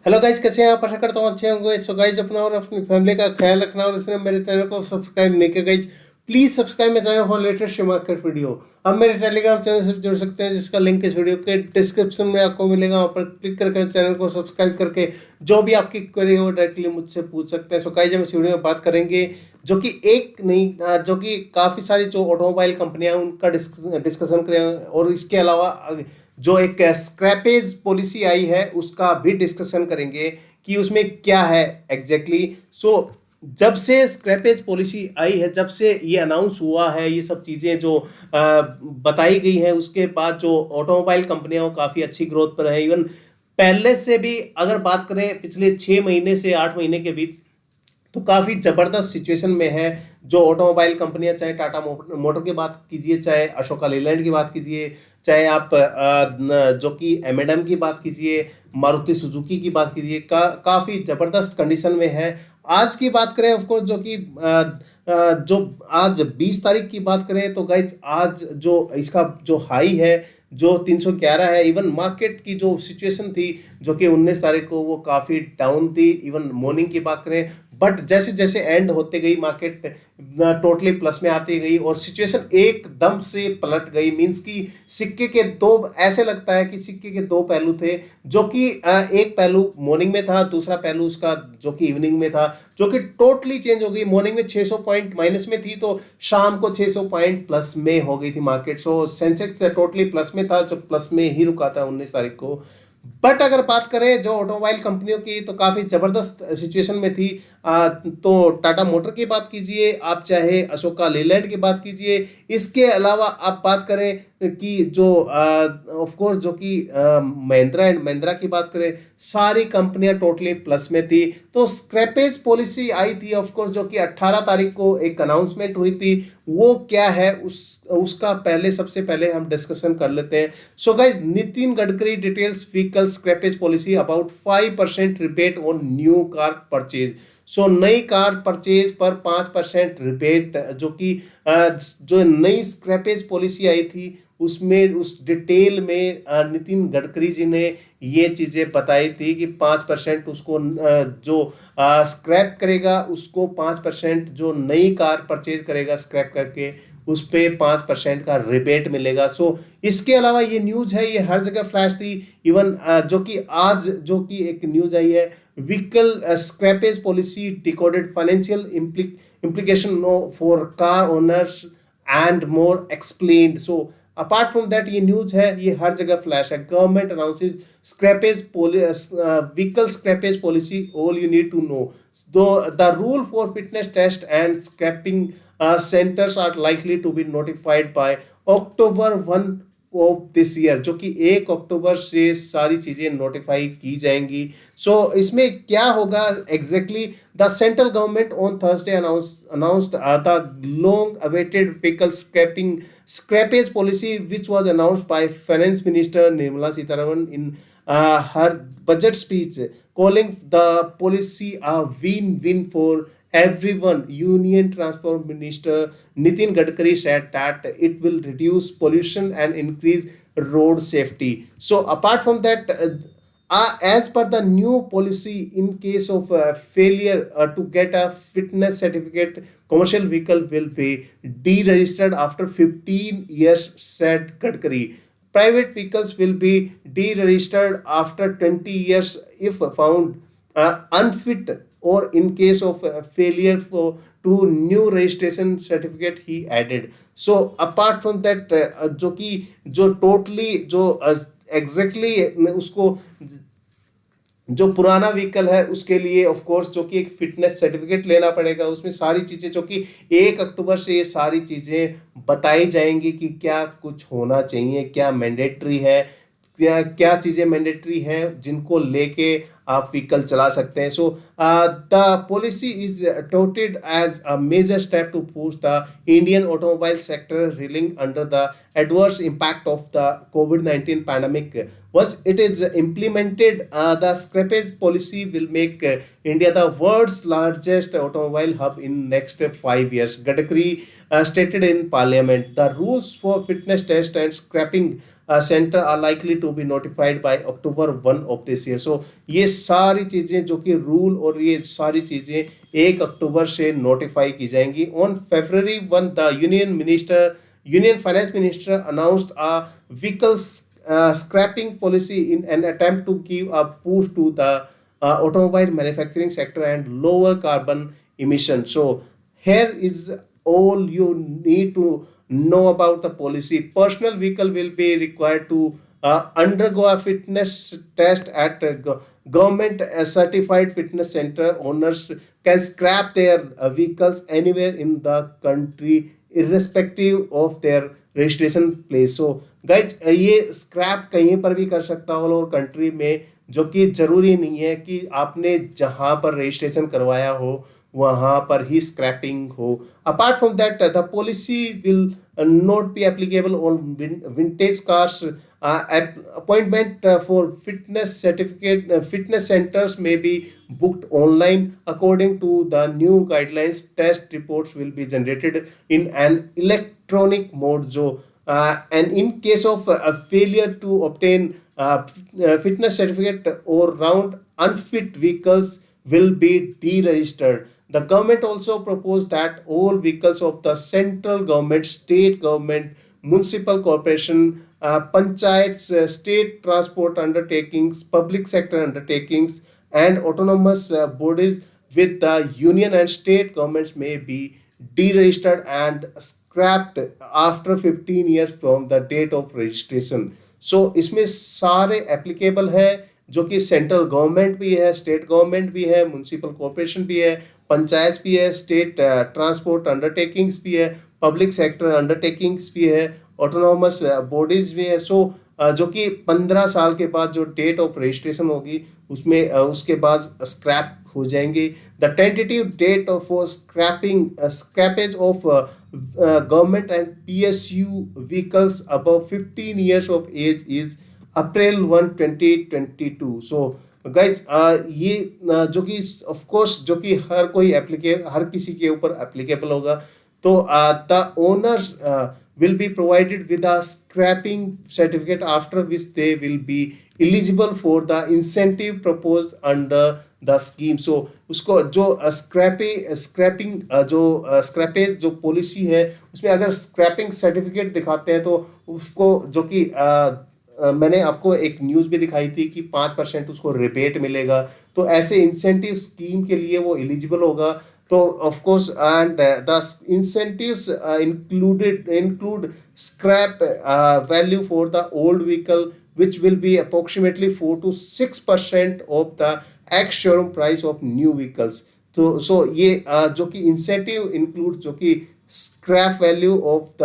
Hello guys, कैसे हैं आप? आशा करता हूँ अच्छे होंगे। सो गाइज, अपना और अपनी फैमिली का ख्याल रखना, और इसने मेरे चैनल को सब्सक्राइब नहीं किया गाइज, प्लीज सब्सक्राइब मेरे channel for latest market video. आप मेरे टेलीग्राम चैनल से जुड़ सकते हैं, जिसका लिंक इस वीडियो के डिस्क्रिप्शन में आपको मिलेगा। वहाँ पर क्लिक करके चैनल को सब्सक्राइब करके जो भी आपकी क्वेरी हो डायरेक्टली मुझसे पूछ सकते हैं। सो गाइज, हम इस वीडियो में बात करेंगे जो कि एक नहीं जो कि काफ़ी सारी जो ऑटोमोबाइल कंपनियां हैं उनका डिस्कशन करें, और इसके अलावा जो एक स्क्रैपेज पॉलिसी आई है उसका भी डिस्कशन करेंगे कि उसमें क्या है एग्जैक्टली। सो जब से स्क्रैपेज पॉलिसी आई है, जब से ये अनाउंस हुआ है, ये सब चीज़ें जो बताई गई हैं, उसके बाद जो ऑटोमोबाइल कंपनियां वो काफ़ी अच्छी ग्रोथ पर है। इवन पहले से भी अगर बात करें पिछले 6 महीने से 8 महीने के बीच, तो काफ़ी ज़बरदस्त सिचुएशन में है। जो ऑटोमोबाइल कंपनियां, चाहे टाटा मोटर की बात कीजिए, चाहे अशोका लेलैंड की बात कीजिए, चाहे आप जो कि एम की बात कीजिए, मारुति सुजुकी की बात कीजिए, काफ़ी ज़बरदस्त कंडीशन में है। आज की बात करें, ऑफ कोर्स, जो कि जो आज 20 तारीख की बात करें, तो गाइज आज जो इसका जो हाई है जो 311 है। इवन मार्केट की जो सिचुएशन थी जो कि 19 तारीख को, वो काफ़ी डाउन थी। इवन मॉर्निंग की बात करें, बट जैसे जैसे एंड होते गई मार्केट टोटली प्लस में आती गई और सिचुएशन एकदम से पलट गई। मींस कि सिक्के के दो, ऐसे लगता है कि सिक्के के दो पहलू थे, जो कि एक पहलू मॉर्निंग में था, दूसरा पहलू उसका जो कि इवनिंग में था, जो कि टोटली चेंज हो गई। मॉर्निंग में 600 पॉइंट माइनस में थी, तो शाम को 600 पॉइंट प्लस में हो गई थी मार्केट। सो सेंसेक्स टोटली प्लस में था, जो प्लस में ही रुका था 19 तारीख को। बट अगर बात करें जो ऑटोमोबाइल कंपनियों की, तो काफ़ी ज़बरदस्त सिचुएशन में थी। तो टाटा मोटर की बात कीजिए, आप चाहे अशोका लेलैंड की बात कीजिए, इसके अलावा आप बात करें कि जो ऑफ कोर्स जो कि महिंद्रा एंड महिंद्रा की बात करें, सारी कंपनियां टोटली प्लस में थी। तो स्क्रैपेज पॉलिसी आई थी ऑफ कोर्स, जो कि 18 तारीख को एक अनाउंसमेंट हुई थी। वो क्या है उसका पहले, सबसे पहले हम डिस्कशन कर लेते हैं। So guys, Nitin Gadkari details vehicle scrappage policy about 5% rebate on new car purchase. So नई कार परचेज पर 5% रिबेट, जो कि जो नई स्क्रैपेज पॉलिसी आई थी उसमें, उस डिटेल में नितिन गडकरी जी ने ये चीज़ें बताई थी कि 5% उसको जो स्क्रैप करेगा उसको 5%, जो नई कार परचेज करेगा स्क्रैप करके उस पे 5% का रिबेट मिलेगा। सो इसके अलावा ये न्यूज़ है, ये हर जगह फ्लैश थी। इवन जो कि आज जो कि एक न्यूज़ आई है, vehicle scrappage policy decoded financial implication for car owners and more explained. So apart from that, ये न्यूज है, ये हर जगह फ्लैश है। Government announces scrappage vehicle scrappage policy, all you need to know. The rule for fitness test and scrapping centers are likely to be notified by October 1 of this year, जो कि 1 अक्टूबर से सारी चीज़ें नोटिफाई की जाएंगी। सो इसमें क्या होगा exactly? The central government on Thursday announced the long awaited vehicle scrappage policy, which was announced by Finance Minister Nirmala Sitharaman in her budget speech, calling the policy a win-win for everyone. Union Transport Minister Nitin Gadkari said that it will reduce pollution and increase road safety. So apart from that, as per the new policy, in case of failure to get a fitness certificate, commercial vehicle will be deregistered after 15 years, said Gadkari. Private vehicles will be deregistered after 20 years if found unfit, or in case of failure for to new registration certificate, he added. So apart from that, जो कि जो totally जो exactly उसको जो पुराना vehicle है उसके लिए ऑफ कोर्स जो कि एक फिटनेस सर्टिफिकेट लेना पड़ेगा। उसमें सारी चीज़ें जो कि 1 अक्टूबर से ये सारी चीज़ें बताई जाएंगी कि क्या कुछ होना चाहिए, क्या मैंडेटरी है, क्या क्या चीज़ें मैंडेटरी हैं जिनको लेके आप व्हीकल चला सकते हैं। So the policy is touted as a major step to push the Indian automobile sector reeling under the adverse impact of the COVID-19 pandemic. Once it is implemented, the scrappage policy will make India the world's largest automobile hub in next 5 years. Gadkari stated in Parliament, the rules for fitness test and scrapping centre are likely to be notified by October 1 of this year. So ये सारी चीज़ें जो कि rule और ये सारी चीज़ें 1 अक्टूबर से नोटिफाई की जाएंगी। On February 1 the union finance minister announced a vehicles scrapping policy in an attempt to give a boost to the automobile manufacturing sector and lower carbon emission. So here is all you need to know about the policy. Personal vehicle will be required to undergo a fitness test at government certified fitness center. Owners can scrap their vehicles anywhere in the country irrespective of their registration place. So guys ये scrap कहीं पर भी कर सकता हो और country में, जो कि जरूरी नहीं है कि आपने जहां पर रजिस्ट्रेशन करवाया हो वहां पर ही स्क्रैपिंग हो। Apart from that the policy will not be applicable on vintage cars. Appointment for fitness centres में B booked online according to the new guidelines. Test reports will be generated in an electronic mode. So and in case of a failure to obtain fitness certificate or round, unfit vehicles will be deregistered. The government also proposed that all vehicles of the central government, state government, municipal corporation, panchayats, state transport undertakings, public sector undertakings, and autonomous bodies with the union and state governments may be deregistered and scrapped after 15 years from the date of registration. So इसमें सारे applicable है, जो कि central government भी है, state government भी है, municipal corporation भी है, पंचायत भी है, स्टेट ट्रांसपोर्ट अंडरटेकिंग्स भी है, पब्लिक सेक्टर अंडरटेकिंग्स भी है, ऑटोनॉमस बॉडीज भी है। सो जो कि 15 साल के बाद जो डेट ऑफ रजिस्ट्रेशन होगी उसमें उसके बाद स्क्रैप हो जाएंगे। The tentative date for scrappage of government and PSU vehicles above 15 years of age is April 1, 2022। So guys ये जो कि ऑफ कोर्स जो कि हर किसी के ऊपर एप्लीकेबल होगा। तो the owners will be provided with a scrapping certificate, after which they will be eligible for the incentive proposed under the scheme। So उसको जो स्क्रैपिंग जो स्क्रैपेज जो पॉलिसी है उसमें अगर स्क्रैपिंग सर्टिफिकेट दिखाते हैं तो उसको जो कि मैंने आपको एक न्यूज़ भी दिखाई थी कि 5% उसको रिबेट मिलेगा। तो ऐसे इंसेंटिव स्कीम के लिए वो एलिजिबल होगा। तो of course and the incentives include scrap value for the old vehicle, which will be approximately 4 to 6% of the ex showroom price of new vehicles। तो सो ये जो कि इंसेंटिव इंक्लूड जो कि scrap value of the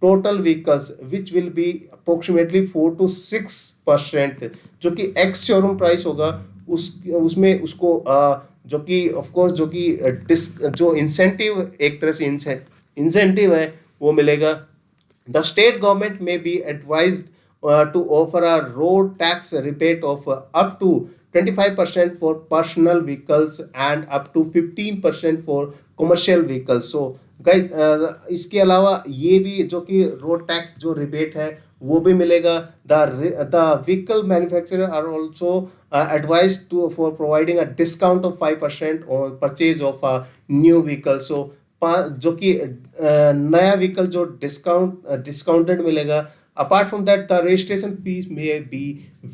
total vehicles which will be approximately 4 to 6%, जो कि ex showroom price होगा उसमें उसको जो कि ऑफ कोर्स जो कि जो इंसेंटिव एक तरह से इंसेंटिव है वो मिलेगा। The state government may be advised to offer a road tax rebate of up to 25% for personal vehicles and up to 15% for commercial vehicles. So guys इसके अलावा ये भी जो कि रोड टैक्स जो रिबेट है वो भी मिलेगा। The vehicle manufacturer are also advised to for providing a discount of 5% on purchase of a new vehicle। so जो कि नया व्हीकल जो डिस्काउंटेड मिलेगा। Apart from that the registration fees may be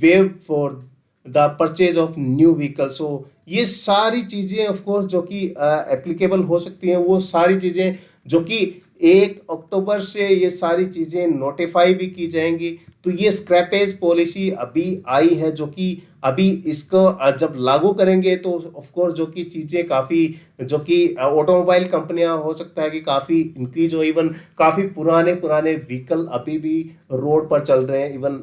waived for the purchase of new vehicle. So ये सारी चीज़ें of course जो कि एप्लीकेबल हो सकती हैं, वो सारी चीज़ें जो कि 1 अक्टूबर से ये सारी चीज़ें नोटिफाई भी की जाएंगी। तो ये स्क्रैपेज पॉलिसी अभी आई है, जो कि अभी इसको जब लागू करेंगे तो ऑफ कोर्स जो कि चीज़ें काफ़ी जो कि ऑटोमोबाइल कंपनियां हो सकता है कि काफ़ी इंक्रीज हो। इवन काफ़ी पुराने व्हीकल अभी भी रोड पर चल रहे हैं। इवन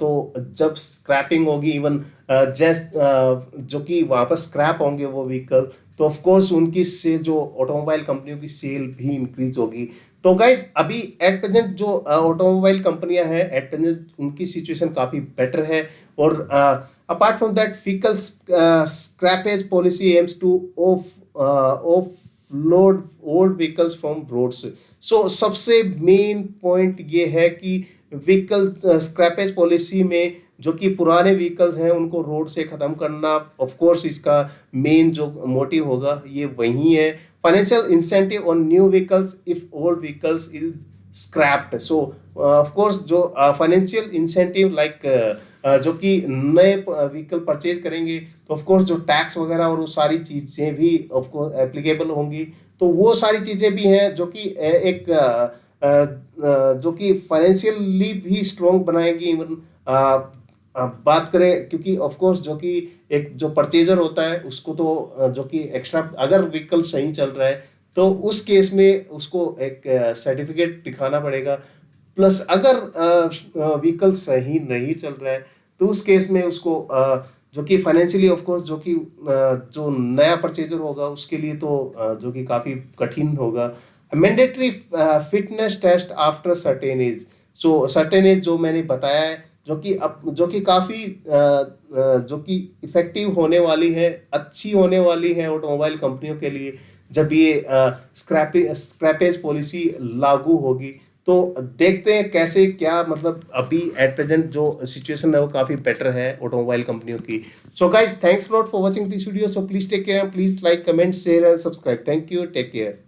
तो जब स्क्रैपिंग होगी, इवन जो कि वापस स्क्रैप होंगे वो व्हीकल, तो ऑफ कोर्स उनकी से जो ऑटोमोबाइल कंपनियों की सेल भी इंक्रीज होगी। तो गाइज अभी एट प्रेजेंट जो ऑटोमोबाइल कंपनियां हैं एट प्रेजेंट उनकी सिचुएशन काफ़ी बेटर है। और apart from that vehicles scrappage policy aims to offload old vehicles from roads। so सबसे मेन पॉइंट ये है कि व्हीकल स्क्रैपेज पॉलिसी में जो कि पुराने व्हीकल्स हैं उनको रोड से ख़त्म करना, ऑफ कोर्स इसका मेन जो मोटिव होगा ये वही है। Financial incentive on new vehicles if old vehicles is scraped. So of course जो फाइनेंशियल इंसेंटिव लाइक जो कि नए व्हीकल परचेज करेंगे तो ऑफ कोर्स जो टैक्स वगैरह और वो सारी चीज़ें भी ऑफ कोर्स एप्लीकेबल होंगी। तो वो सारी चीज़ें भी हैं जो कि एक जो कि फाइनेंशियली भी स्ट्रॉन्ग बनाएगी। इवन बात करें क्योंकि ऑफ कोर्स जो कि एक जो परचेजर होता है उसको तो जो कि एक्स्ट्रा अगर व्हीकल सही चल रहा है तो उस केस में उसको एक सर्टिफिकेट दिखाना पड़ेगा। प्लस अगर व्हीकल सही नहीं चल रहा है तो उस केस में उसको जो कि फाइनेंशियली ऑफ कोर्स जो कि जो नया परचेजर होगा उसके लिए तो जो कि काफ़ी कठिन होगा। Mandatory fitness test after certain age. So certain age जो मैंने बताया है जो कि काफ़ी जो कि इफ़ेक्टिव होने वाली है, अच्छी होने वाली है ऑटोमोबाइल कंपनियों के लिए जब ये स्क्रैपेज पॉलिसी लागू होगी। तो देखते हैं कैसे क्या मतलब अभी एट प्रेजेंट जो सिचुएशन है वो काफ़ी बेटर है ऑटोमोबाइल कंपनियों की। So guys thanks lot for watching this video. So please take care, please like comment share and subscribe. Thank you, take care.